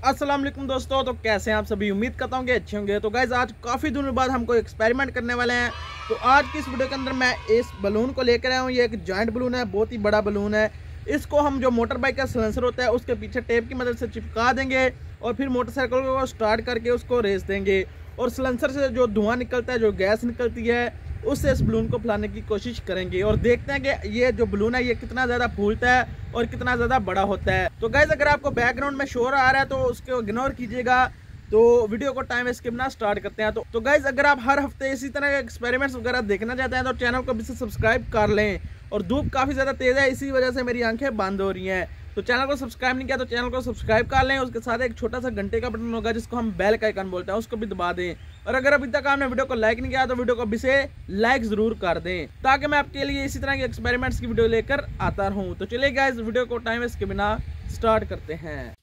अस्सलाम वालेकुम दोस्तों, तो कैसे हैं आप सभी। उम्मीद करता हूँ कि अच्छे होंगे। तो गाइज आज काफ़ी दिनों बाद हम कोई एक्सपेरिमेंट करने वाले हैं। तो आज की इस वीडियो के अंदर मैं इस बलून को लेकर आया हूँ। ये एक जॉइंट बलून है, बहुत ही बड़ा बलून है। इसको हम जो मोटर बाइक का सिलेंसर होता है उसके पीछे टेप की मदद से चिपका देंगे और फिर मोटरसाइकिल को स्टार्ट करके उसको रेस देंगे और सिलेंसर से जो धुआं निकलता है, जो गैस निकलती है, उससे इस बलून को फैलाने की कोशिश करेंगे और देखते हैं कि ये जो बलून है ये कितना ज़्यादा फूलता है और कितना ज़्यादा बड़ा होता है। तो गाइज अगर आपको बैकग्राउंड में शोर आ रहा है तो उसको इग्नोर कीजिएगा। तो वीडियो को टाइम स्किप ना स्टार्ट करते हैं। तो गाइज अगर आप हर हफ्ते इसी तरह के एक्सपेरिमेंट्स वगैरह देखना चाहते हैं तो चैनल को भी सब्सक्राइब कर लें। और धूप काफ़ी ज़्यादा तेज़ है, इसी वजह से मेरी आंखें बंद हो रही हैं। तो चैनल को सब्सक्राइब नहीं किया तो चैनल को सब्सक्राइब कर लें। उसके साथ एक छोटा सा घंटे का बटन होगा जिसको हम बेल का आइकन बोलते हैं, उसको भी दबा दें। और अगर अभी तक आपने वीडियो को लाइक नहीं किया तो वीडियो को अभी से लाइक जरूर कर दें ताकि मैं आपके लिए इसी तरह के एक्सपेरिमेंट्स की वीडियो लेकर आता रहूं। तो चलिए गाइस वीडियो को टाइम वेस्ट के बिना स्टार्ट करते हैं।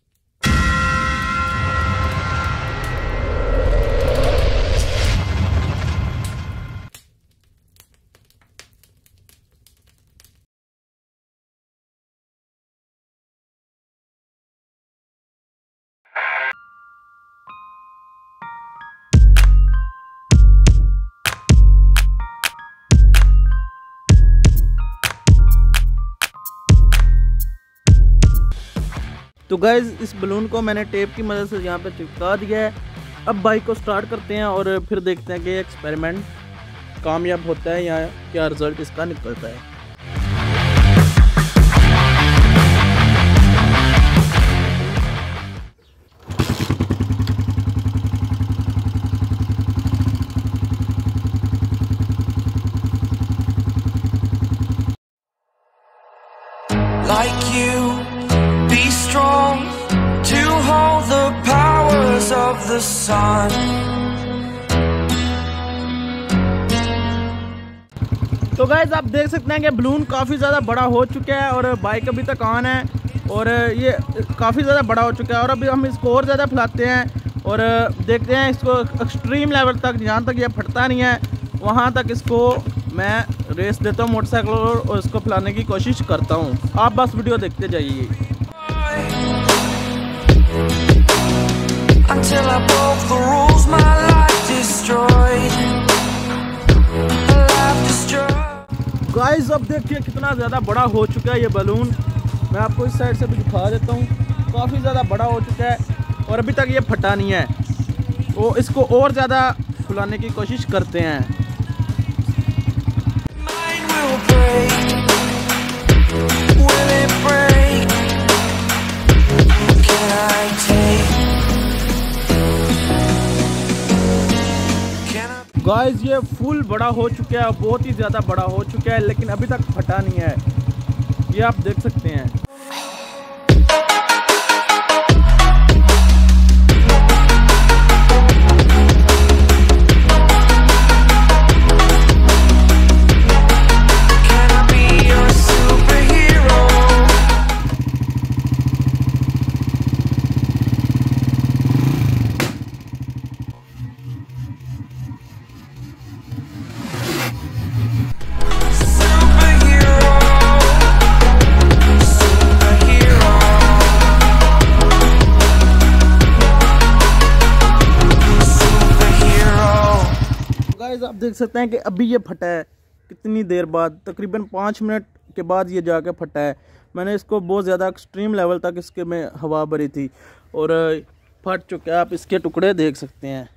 तो गाइज इस बलून को मैंने टेप की मदद से यहाँ पे चिपका दिया है। अब बाइक को स्टार्ट करते हैं और फिर देखते हैं कि एक्सपेरिमेंट कामयाब होता है या क्या रिजल्ट इसका निकलता है। Like you, be strong to hold the powers of the sun. तो गाइज आप देख सकते हैं कि बलून काफ़ी ज़्यादा बड़ा हो चुका है और बाइक अभी तक ऑन है और ये काफ़ी ज़्यादा बड़ा हो चुका है। और अभी हम इसको और ज़्यादा फैलाते हैं और देखते हैं इसको एक्सट्रीम लेवल तक, जहाँ तक ये फटता नहीं है वहाँ तक इसको मैं रेस देता हूँ मोटरसाइकिल और इसको फैलाने की कोशिश करता हूँ। आप बस वीडियो देखते जाइए। Until I broke the rules, my life destroyed. Life destroyed. Guys अब देखिए कितना ज़्यादा बड़ा हो चुका है ये बलून। मैं आपको इस साइड से भी दिखा देता हूँ, काफ़ी ज़्यादा बड़ा हो चुका है और अभी तक ये फटा नहीं है। वो इसको और ज़्यादा फुलाने की कोशिश करते हैं। Mine will break. Will it break? Can I take? Can I? Guys ये फुल बड़ा हो चुका है, बहुत ही ज़्यादा बड़ा हो चुका है, लेकिन अभी तक फटा नहीं है। ये आप देख सकते हैं। Can I be your superhero? Superhero. Superhero. Superhero. Guys आप देख सकते हैं कि अभी ये फटा है, कितनी देर बाद, तकरीबन 5 मिनट के बाद ये जाके फटा है। मैंने इसको बहुत ज़्यादा एक्सट्रीम लेवल तक इसके में हवा भरी थी और फट चुका है। आप इसके टुकड़े देख सकते हैं।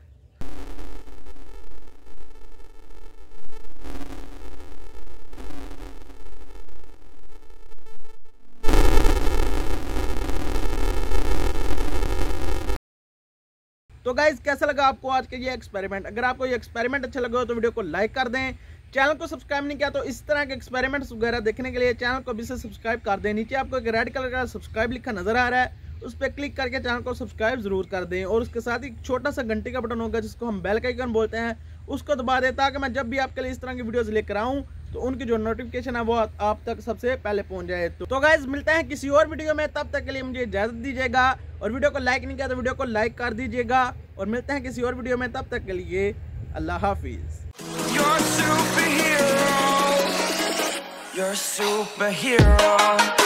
तो गाइज कैसा लगा आपको आज का ये एक्सपेरिमेंट। अगर आपको ये एक्सपेरिमेंट अच्छा लगा हो तो वीडियो को लाइक कर दें। चैनल को सब्सक्राइब नहीं किया तो इस तरह के एक्सपेरिमेंट्स वगैरह देखने के लिए चैनल को भी से सब्सक्राइब कर दें। नीचे आपको एक रेड कलर का सब्सक्राइब लिखा नजर आ रहा है, उस पर क्लिक करके चैनल को सब्सक्राइब जरूर कर दें। और उसके साथ ही छोटा सा घंटे का बटन होगा जिसको हम बेल का आइकन बोलते हैं, उसको दबा दें ताकि मैं जब भी आपके लिए इस तरह की वीडियोस लेकर आऊँ तो उनकी जो नोटिफिकेशन है वो आप तक सबसे पहले पहुंच जाए। तो गाइज मिलते हैं किसी और वीडियो में, तब तक के लिए मुझे इजाजत दीजिएगा। और वीडियो को लाइक नहीं किया तो वीडियो को लाइक कर दीजिएगा और मिलते हैं किसी और वीडियो में, तब तक के लिए अल्लाह हाफिज। You're a superhero. You're a superhero.